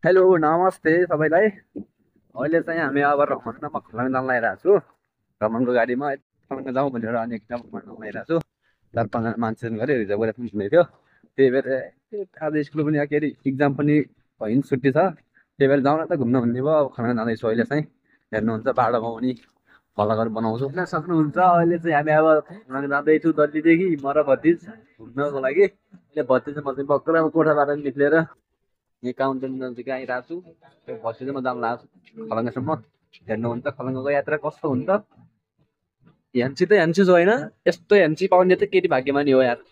Hello नमस्ते सबैलाई। अहिले चाहिँ हामी अब रमणमा खलङ्गा जान लागिरहेको छु। रमणको गाडीमा खलङ्गा जाउँ भनेर अनि एकदम भ्रमण लागिरहेको छु। 4-5 जना मान्छे गऱ्यो रिजर्भ गरेर हुँदै थियो। त्यही भएर आज स्कुल पनि के अरे इक्जाम पनि होइन छुट्टी छ। त्यही भएर जाउँ न त घुम्न भन्ने भयो। अब खलङ्गा जाँदैछु अहिले चाहिँ। हेर्नुहुन्छ बाटोमा पनि भलागर बनाउँछु हेर्न सक्नुहुन्छ। अहिले चाहिँ हामी अब खलङ्गा जाँदैछु दल्लीदेखि म र भतिज घुम्नको लागि। अहिले भतिज म चाहिँ भर्खर अब कोठाबाट निक्लेर यहाँ काउन्टर नजिक आइरहेको छु। त्यो भतिजमा जान लाग्छु खलङ्गासम्म। हेर्नुहुन्छ खलङ्गाको यात्रा कस्तो हुन्छ। हेन्ची त हेन्ची जो होइन, यस्तो हेन्ची पाउने त केटी भाग्यमानी हो यार।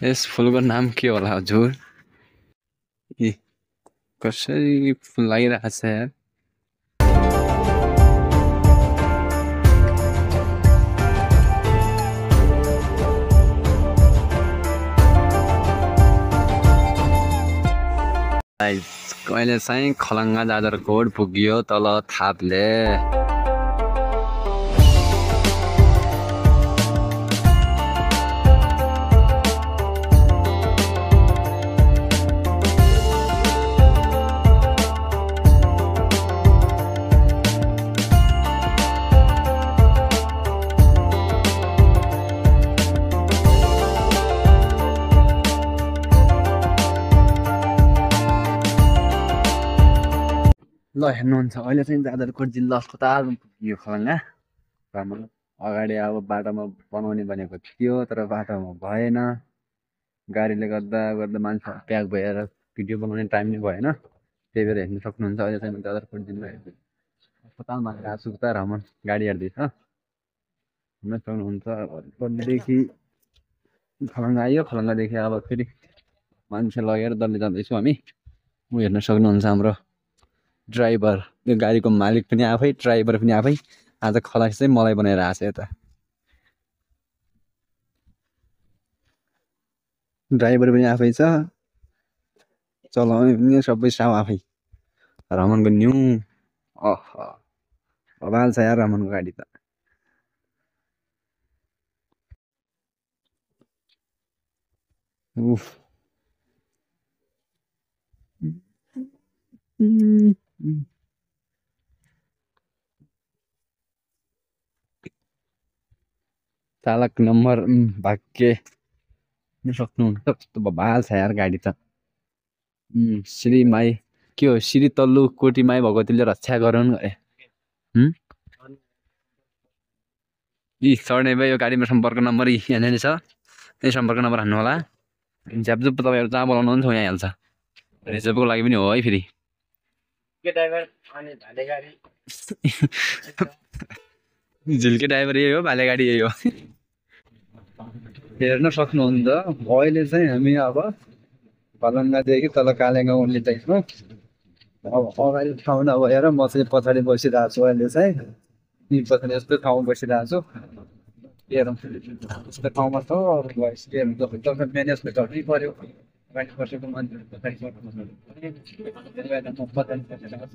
यस फुलको नाम के होला हजुर? इ कसरी फुल लागिरहेको छ यार। कहिले चाहिँ खलङ्गा जाजरकोट पुग्यो तल थाप्ले। ल हेर्नुहुन्छ अहिले चाहिँ जाजरकोट जिल्ला अस्पतालमा पुग्यो खलङ्गा। राम्रो अगाडि अब बाटोमा बनाउने भनेको थियो तर बाटोमा भएन। गाडीले गर्दा गर्दा मान्छे प्याक भएर भिडियो बनाउने टाइम नै भएन। त्यही भएर हेर्न सक्नुहुन्छ अहिले चाहिँ जाजरकोट जिल्ला अस्पतालमा गएको छु। त रमन गाडी हेर्दैछ हेर्न सक्नुहुन्छ। डल्लेदेखि खलङ्गा आयो, खलङ्गादेखि अब फेरि मान्छे लगेर डल्ले जाँदैछौँ हामी। हेर्न सक्नुहुन्छ हाम्रो ड्राइभर, यो गाडीको मालिक पनि आफै, ड्राइभर पनि आफै। आज खलासी चाहिँ मलाई बनाएर आएको छ यता। ड्राइभर पनि आफै छ, चलाउने पनि सबै साउ आफै। रमनको न्यू बवाल छ यार रमनको गाडी त। उफ चालक नम्बर भाग्य सक्नुहुन्छ। कस्तो बवाल छ यार गाडी त। श्री माई के हो, श्री तल्लु कोटी माई भगवतीले रक्षा गरून् गरे। यी चढ्ने भयो। यो गाडीमा सम्पर्क नम्बर यहाँनिर छ, यही सम्पर्क नम्बर हान्नु होला। झ्यापझुप तपाईँहरू जहाँ बोलाउनु हुन्छ यहाँ हाल्छ। रिजर्भको लागि पनि हो है फेरि। झिल्के ड्राइभर यही हो, भाले गाडी यही हो। हेर्न सक्नुहुन्छ अहिले चाहिँ हामी अब खलङ्गादेखि तल कालेगाउँ लिँदैछौँ। अब अगाडि ठाउँ नभएर म चाहिँ पछाडि बसिरहेको छु अहिले चाहिँ नि पछाडि यस्तो ठाउँमा बसिरहेको छु हेरौँ यस्तो ठाउँमा छ अब भएपछि के हुन्छ तपाईँ म्यानेज त गर्नै पर्यो अगाडि बसेको मान्छेहरू पछाडि म पछाडि बसिरहेको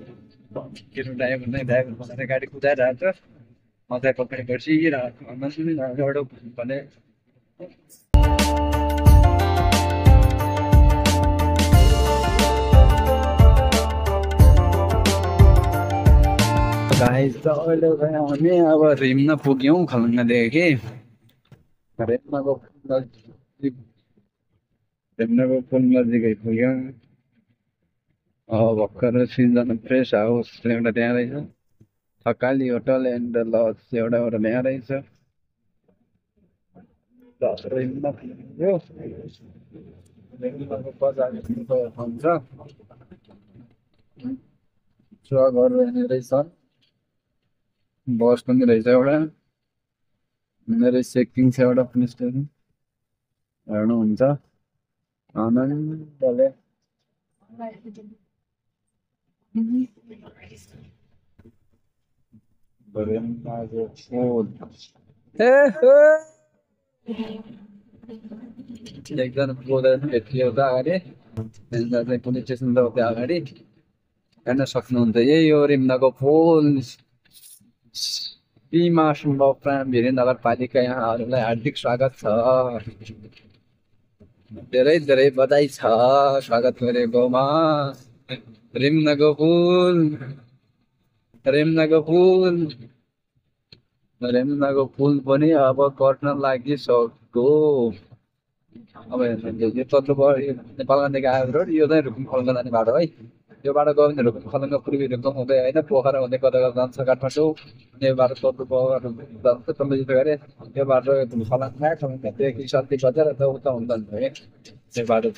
छु मेरो ड्राइभर पछाडि गाडी कुदाइरहेको छ म चाहिँ पछाडि बसिरहेको छु एउटा भने गाइस त अहिले चाहिँ हामी अब रिम्न पुग्यौँ खलङ्गादेखि रिम्नको पुल नजिकै पुग्यौँ अब भर्खर सिजन फ्रेस हाउस एउटा त्यहाँ रहेछ थकाली होटल एन्ड लज एउटा त्यहाँ रहेछ रिम्न पुग्यो रिम्नको बजार हुन्छ ट्रकहरू हेर्ने रहेछन् बस पनि रहेछ एउटा मेरो चेकिङ छ एउटा पुलिस स्टेसन हेर्नुहुन्छ आनन्दले एकजना बोलेर भेटियो त अगाडि चाहिँ पुलिस स्टेसन त त्यो अगाडि हेर्न सक्नुहुन्छ यही हो रिम्नाको पुल पिमा भिरी नगरपालिका यहाँहरूलाई हार्दिक स्वागत छ धेरै धेरै बधाई छ स्वागत गरेकोमा रिम्नाको पुल पनि अब गर्न लागिसक्यो अब हेर्नुहुन्छ यो तल्लो नेपालगञ्जदेखि आएको रोड यो चाहिँ रुकुम खलङ्गा जाने बाटो है यो बाटो गयो भने रुकुम खलङ्गा पूर्वी रुकुम हुँदै होइन पोखरा हुँदै कता कता जान्छ काठमाडौँ यो बाटो तल्लो पोखरा जान्छ तल्लो गरे यो बाटो खलङ्गादेखि सल्ती बजार उता हुन्छ नि है त्यो बाटो